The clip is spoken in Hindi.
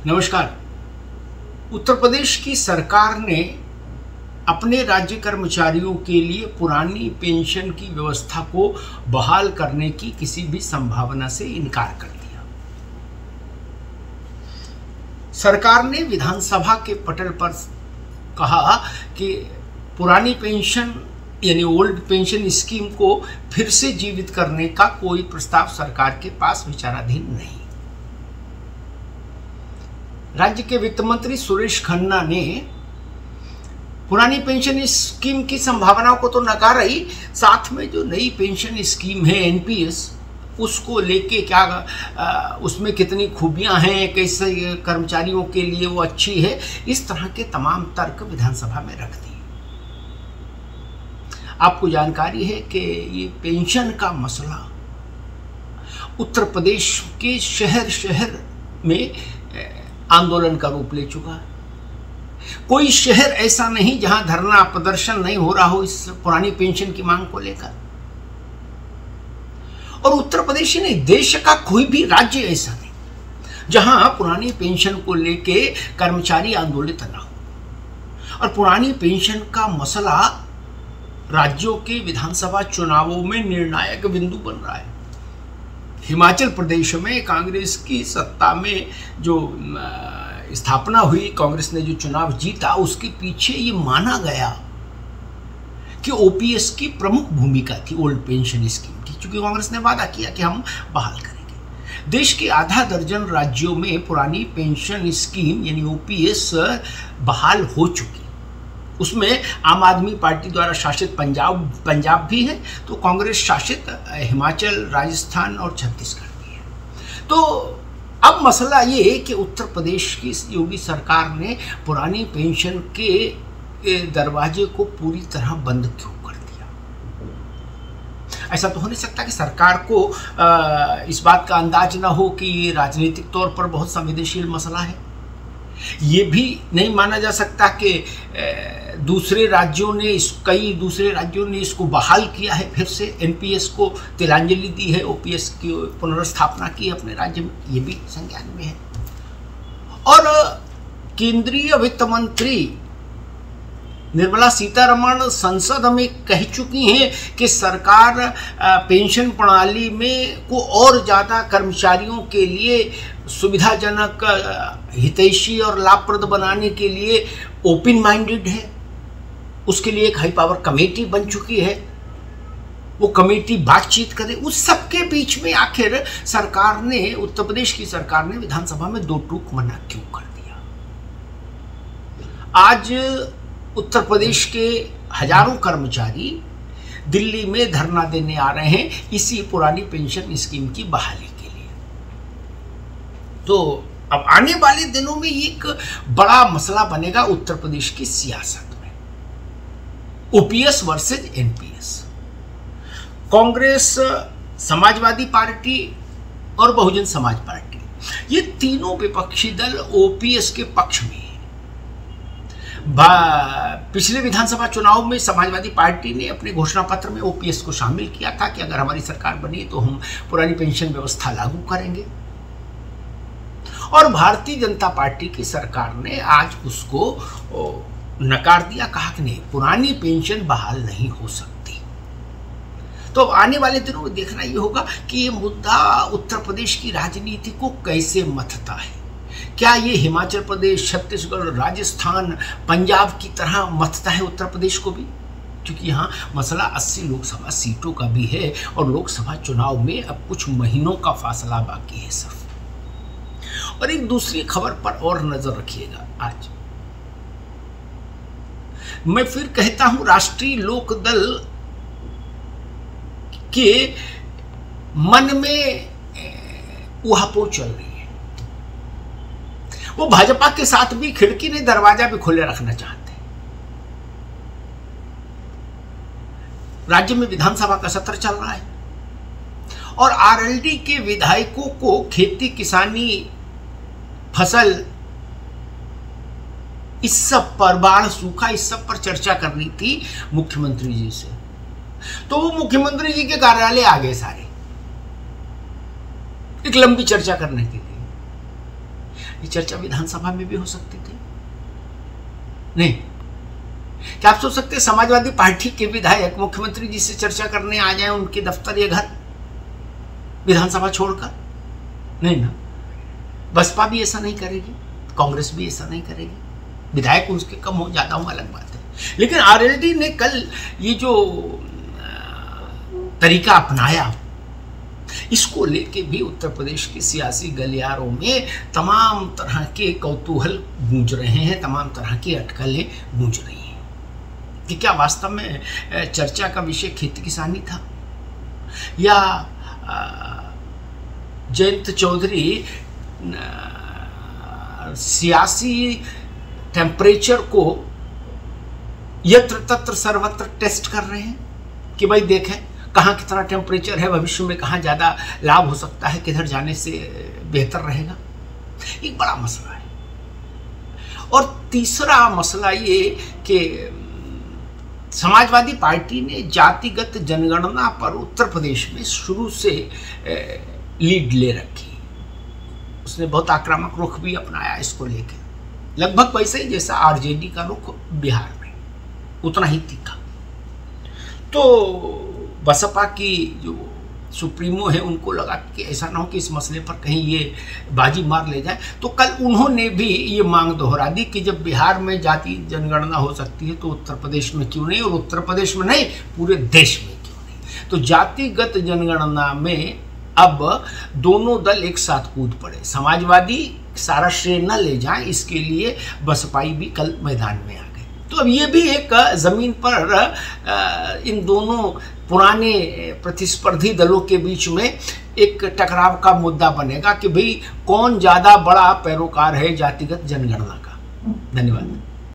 नमस्कार। उत्तर प्रदेश की सरकार ने अपने राज्य कर्मचारियों के लिए पुरानी पेंशन की व्यवस्था को बहाल करने की किसी भी संभावना से इनकार कर दिया। सरकार ने विधानसभा के पटल पर कहा कि पुरानी पेंशन यानी ओल्ड पेंशन स्कीम को फिर से जीवित करने का कोई प्रस्ताव सरकार के पास विचाराधीन नहीं। राज्य के वित्त मंत्री सुरेश खन्ना ने पुरानी पेंशन स्कीम की संभावनाओं को तो नकारा ही, साथ में जो नई पेंशन स्कीम है एनपीएस, उसको लेके क्या उसमें कितनी खूबियां हैं, कैसे कर्मचारियों के लिए वो अच्छी है, इस तरह के तमाम तर्क विधानसभा में रख दिए। आपको जानकारी है कि ये पेंशन का मसला उत्तर प्रदेश के शहर शहर में आंदोलन का रूप ले चुका है। कोई शहर ऐसा नहीं जहां धरना प्रदर्शन नहीं हो रहा हो इस पुरानी पेंशन की मांग को लेकर। और उत्तर प्रदेश ही नहीं, देश का कोई भी राज्य ऐसा नहीं जहां पुरानी पेंशन को लेके कर्मचारी आंदोलित न हो। और पुरानी पेंशन का मसला राज्यों के विधानसभा चुनावों में निर्णायक बिंदु बन रहा है। हिमाचल प्रदेश में कांग्रेस की सत्ता में जो स्थापना हुई, कांग्रेस ने जो चुनाव जीता, उसके पीछे ये माना गया कि ओपीएस की प्रमुख भूमिका थी ओल्ड पेंशन स्कीम की, क्योंकि कांग्रेस ने वादा किया कि हम बहाल करेंगे। देश के आधा दर्जन राज्यों में पुरानी पेंशन स्कीम यानी ओपीएस बहाल हो चुकी। उसमें आम आदमी पार्टी द्वारा शासित पंजाब भी है, तो कांग्रेस शासित हिमाचल, राजस्थान और छत्तीसगढ़ भी है। तो अब मसला ये है कि उत्तर प्रदेश की योगी सरकार ने पुरानी पेंशन के दरवाजे को पूरी तरह बंद क्यों कर दिया। ऐसा तो हो नहीं सकता कि सरकार को इस बात का अंदाज ना हो कि ये राजनीतिक तौर पर बहुत संवेदनशील मसला है। ये भी नहीं माना जा सकता कि कई दूसरे राज्यों ने इसको बहाल किया है, फिर से एनपीएस को तिलांजलि दी है, ओपीएस की पुनर्स्थापना की है अपने राज्य में, ये भी संज्ञान में है। और केंद्रीय वित्त मंत्री निर्मला सीतारमण संसद में कह चुकी हैं कि सरकार पेंशन प्रणाली में को और ज़्यादा कर्मचारियों के लिए सुविधाजनक, हितैषी और लाभप्रद बनाने के लिए ओपन माइंडेड है। उसके लिए एक हाई पावर कमेटी बन चुकी है, वो कमेटी बातचीत करे। उस सब के बीच में आखिर सरकार ने, उत्तर प्रदेश की सरकार ने विधानसभा में दो टूक मना क्यों कर दिया। आज उत्तर प्रदेश के हजारों कर्मचारी दिल्ली में धरना देने आ रहे हैं इसी पुरानी पेंशन स्कीम की बहाली के लिए। तो अब आने वाले दिनों में एक बड़ा मसला बनेगा उत्तर प्रदेश की सियासत में, OPS versus NPS. Congress, Samajwadi party और बहुजन समाज पार्टी, ये तीनों विपक्षी दल ओपीएस के पक्ष में हैं। पिछले विधानसभा चुनाव में समाजवादी पार्टी ने अपने घोषणा पत्र में ओपीएस को शामिल किया था कि अगर हमारी सरकार बनी तो हम पुरानी पेंशन व्यवस्था लागू करेंगे। और भारतीय जनता पार्टी की सरकार ने आज उसको नकार दिया, कहा कि नहीं, पुरानी पेंशन बहाल नहीं हो सकती। तो आने वाले दिनों में देखना ये होगा कि ये मुद्दा उत्तर प्रदेश की राजनीति को कैसे मथता है। क्या ये हिमाचल प्रदेश, छत्तीसगढ़, राजस्थान, पंजाब की तरह मथता है उत्तर प्रदेश को भी, क्योंकि यहाँ मसला 80 लोकसभा सीटों का भी है और लोकसभा चुनाव में अब कुछ महीनों का फासला बाकी है सिर्फ। और एक दूसरी खबर पर और नजर रखिएगा। आज मैं फिर कहता हूं, राष्ट्रीय लोकदल के मन में उहापोह चल रही है। वो भाजपा के साथ भी खिड़की ने दरवाजा भी खुले रखना चाहते हैं। राज्य में विधानसभा का सत्र चल रहा है और आरएलडी के विधायकों को खेती, किसानी, फसल, इस सब पर, बाढ़, सूखा, इस सब पर चर्चा करनी थी मुख्यमंत्री जी से। तो वो मुख्यमंत्री जी के कार्यालय आ गए सारे, एक लंबी चर्चा करने के लिए। ये चर्चा विधानसभा में भी हो सकती थी? नहीं। क्या आप सोच सकते हैं समाजवादी पार्टी के विधायक मुख्यमंत्री जी से चर्चा करने आ जाएं उनके दफ्तर या घर विधानसभा छोड़कर? नहीं ना। बसपा भी ऐसा नहीं करेगी, कांग्रेस भी ऐसा नहीं करेगी। विधायक उसके कम हो ज्यादा हो अलग बात है, लेकिन आरएलडी ने कल ये जो तरीका अपनाया, इसको लेके भी उत्तर प्रदेश के सियासी गलियारों में तमाम तरह के कौतूहल गूंज रहे हैं, तमाम तरह की अटकलें गूंज रही हैं कि क्या वास्तव में चर्चा का विषय खेती किसानी था, या जयंत चौधरी सियासी टेम्परेचर को यत्र तत्र सर्वत्र टेस्ट कर रहे हैं कि भाई देखें कहाँ कितना टेम्परेचर है, भविष्य में कहाँ ज़्यादा लाभ हो सकता है, किधर जाने से बेहतर रहेगा। एक बड़ा मसला है। और तीसरा मसला ये कि समाजवादी पार्टी ने जातिगत जनगणना पर उत्तर प्रदेश में शुरू से लीड ले रखी। उसने बहुत आक्रामक रुख भी अपनाया इसको लेकर, लगभग वैसे ही जैसा आरजेडी का रुख बिहार में, उतना ही तीखा। तो बसपा की जो सुप्रीमो है उनको लगा कि ऐसा ना हो कि इस मसले पर कहीं ये बाजी मार ले जाए, तो कल उन्होंने भी ये मांग दोहरा दी कि जब बिहार में जाति जनगणना हो सकती है तो उत्तर प्रदेश में क्यों नहीं, और उत्तर प्रदेश में नहीं पूरे देश में क्यों नहीं। तो जातिगत जनगणना में अब दोनों दल एक साथ कूद पड़े। समाजवादी सारा श्रेय न ले जाए इसके लिए बसपाई भी कल मैदान में आ गए। तो अब ये भी एक जमीन पर इन दोनों पुराने प्रतिस्पर्धी दलों के बीच में एक टकराव का मुद्दा बनेगा कि भाई कौन ज्यादा बड़ा पैरोकार है जातिगत जनगणना का। धन्यवाद।